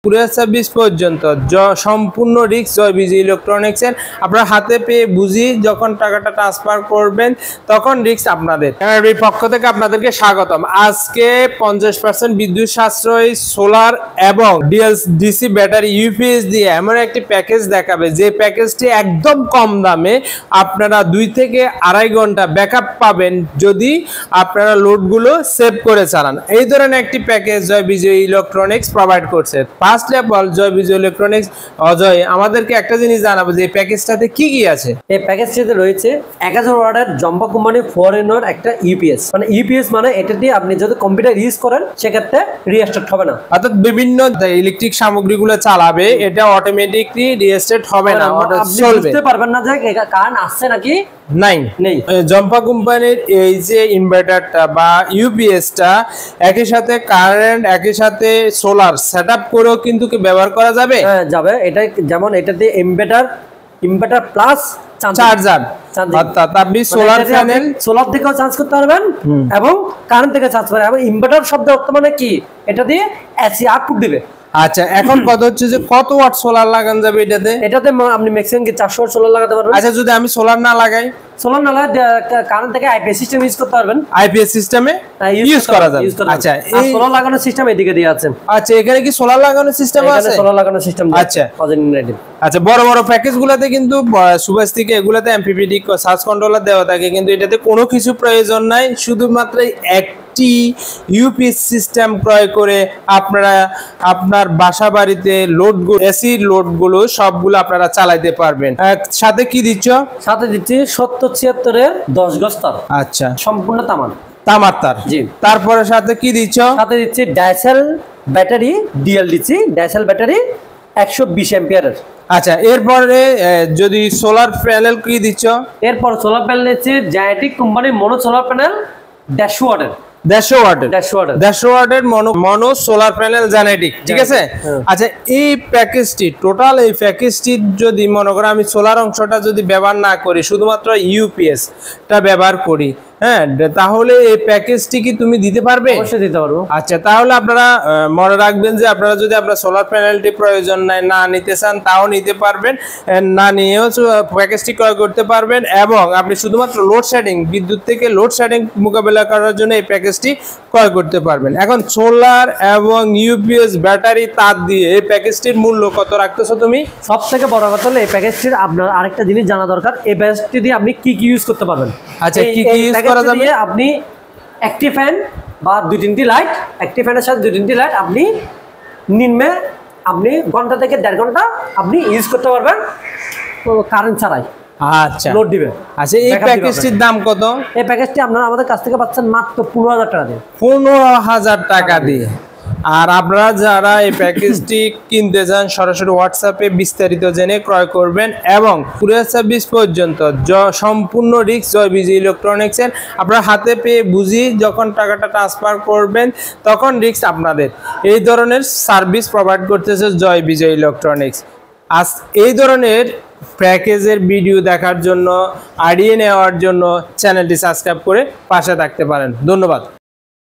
Courier service পর্যন্ত সম্পূর্ণ risk জয় বিজয় ইলেকট্রনিক্সের। আপনার হাতে পেয়ে বুঝি যখন টাকাটা ট্রান্সফার করবেন তখন রিস্ক আপনাদের। এমআরবি পক্ষ থেকে আপনাদেরকে স্বাগতম। আজকে 50% বিদ্যুৎ সাশ্রয়ী সোলার এবং ডিসি ব্যাটারি ইউপিএস দিয়ে এমন একটি প্যাকেজ দেখাবে যে প্যাকেজটি একদম কম দামে আপনারা 2 থেকে আড়াই ঘন্টা ব্যাকআপ পাবেন যদি আপনারা লোডগুলো সেভ করে চালান। এই ধরনের একটি package Joy Bijoy electronics provide করছে। First of all Joy Bijoy electronics Ajoy আমাদেরকে একটা জিনিস জানাবো যে এই প্যাকেজটাতে কি কি আছে। এই প্যাকেজটিতে রয়েছে 1000 ওয়াটের জম্পা কোম্পানি 4 একটা ইউপিএস। মানে ইউপিএস মানে এটা দিয়ে আপনি যদি কম্পিউটার ইউজ করেন সেক্ষেত্রে রিস্টার্ট হবে না, অর্থাৎ বিভিন্ন ইলেকট্রিক সামগ্রীগুলো চালাবে এটা অটোমেটিকলি রিস্টার্ট হবে না, আপনি বুঝতে পারবেন না যে কারেন্ট আসছে নাকি নেই। জম্পা কোম্পানির এই যে ইনভার্টারটা বা ইউপিএসটা একই সাথে কারেন্ট একই সাথে সোলার সেটআপ করেও কিন্তু ব্যবহার করা যাবে। হ্যাঁ যাবে। এটা যেমন এটাতে ইনভার্টার প্লাস চার্জার, অর্থাৎ আপনি সোলার প্যানেল সোলার থেকেও চার্জ করতে পারবেন এবং কারেন্ট থেকে চার্জ করতে পারবেন। এবং ইনভার্টার শব্দ মানে কি, এটা দিয়ে এসি আউটপুট দিবে। আচ্ছা, এখন কত হচ্ছে যে কত ওয়াট সোলার লাগানো যাবে এটাতে? এটাতে আপনি ম্যাক্সিমাম কি 400 ওয়াট সোলার লাগাতে পারবেন। আচ্ছা, যদি আমি সোলার না লাগাই? সোলার না লাগাই কারেন্ট থেকে আইপিএস সিস্টেম ইউজ করতে পারবেন। আইপিএস সিস্টেমে ইউজ করা যাবে। আচ্ছা, এই সোলার লাগানোর সিস্টেম এদিকে দিয়ে আছে। আচ্ছা, এখানে কি সোলার লাগানোর সিস্টেম আছে? এখানে সোলার লাগানোর সিস্টেম আছে। আচ্ছা আচ্ছা, বড় বড় প্যাকেজগুলোতে কিন্তু সুভাষ থেকে এগুলাতে এমপিপিটি সার্চ কন্ট্রোলার দেওয়া থাকে, কিন্তু এটাতে কোনো কিছু প্রয়োজন নাই। শুধুমাত্র একটি ইউপিএস সিস্টেম ক্রয় করে আপনারা আপনার বাসা বাড়িতে লোডগুলো এসি লোডগুলো সবগুলো আপনারা চালাইতে পারবেন। সাথে কি দিচ্ছ? সাথে দিচ্ছি 7076 এর 10 গজ তার। আচ্ছা, সম্পূর্ণ তামার তার। জি। তারপরে সাথে কি দিচ্ছ? সাথে দিচ্ছি ডাইসেল ব্যাটারি ডিএলডিসি ডাইসেল ব্যাটারি 120 অ্যাম্পিয়ারের। আচ্ছা, এরপরে যদি সোলার প্যানেল কি দিচ্ছ? এরপর সোলার প্যানেল দিচ্ছি জায়ান্টিক কোম্পানির মনো সোলার প্যানেল 150 ওয়াটের। 150 ওয়াটের মনো সোলার প্যানেল জেনেটিক, ঠিক আছে। আচ্ছা, এই প্যাকেজটি টোটাল এই প্যাকেজটি যদি মনে করো আমি সোলার অংশটা যদি ব্যবহার না করি, শুধুমাত্র ইউপিএস টা ব্যবহার করি, হ্যাঁ, তাহলে এই প্যাকেজটি কি তুমি দিতে পারবে? অবশ্যই দিতে পারবো। আচ্ছা, তাহলে আপনারা মনে রাখবেন যে আপনারা যদি আপনার সোলার প্যানেলটি প্রয়োজন না নিতে চান তাও নিতে পারবেন, না নিয়েও প্যাকেজটি ক্রয় করতে পারবেন। এবং আপনি শুধুমাত্র লোডশেডিং বিদ্যুৎ থেকে লোডশেডিং মোকাবেলা করার জন্য এই প্যাকেজটি ক্রয় করতে পারবেন। এখন সোলার এবং ইউপিএস ব্যাটারি তার দিয়ে এই প্যাকেজটির মূল্য কত রাখতেছো তুমি? সব থেকে বড় কথা হলো এই প্যাকেজটির আপনার আরেকটা জিনিস জানা দরকার, এই প্যাকেজটি দিয়ে আপনি কি ইউজ করতে পারবেন। আচ্ছা, কি ইউজ করা যাবে? আপনি একটি ফ্যান বা 2-3টি লাইট, একটি ফ্যানের সাথে 2-3টি লাইট আপনি নিম্নে আপনি ঘন্টা থেকে 1.5 ঘন্টা আপনি ইউজ করতে পারবেন কারেন্ট ছাড়াই। আচ্ছা, লোড দিবে। আচ্ছা, এই প্যাকেজটির দাম কত? এই প্যাকেজটি আপনারা আমাদের কাছ থেকে পাচ্ছেন মাত্র 15,000 টাকা দিয়ে। 15,000 টাকা দিয়ে। আর আপনারা যারা এই প্যাকেজটি কিনতে চান সরাসরি হোয়াটসঅ্যাপে বিস্তারিত জেনে ক্রয় করবেন। এবং কুরিয়ার সার্ভিস পর্যন্ত সম্পূর্ণ রিস্ক জয় বিজয় ইলেকট্রনিক্সের। আপনার হাতে পেয়ে বুঝি যখন টাকাটা ট্রান্সফার করবেন তখন রিস্ক আপনাদের। এই ধরনের সার্ভিস প্রোভাইড করতেছে জয় বিজয় ইলেকট্রনিক্স। আজ এই ধরনের প্যাকেজের ভিডিও দেখার জন্য, আইডিয়া নেওয়ার জন্য চ্যানেলটি সাবস্ক্রাইব করে পাশে থাকতে পারেন। ধন্যবাদ।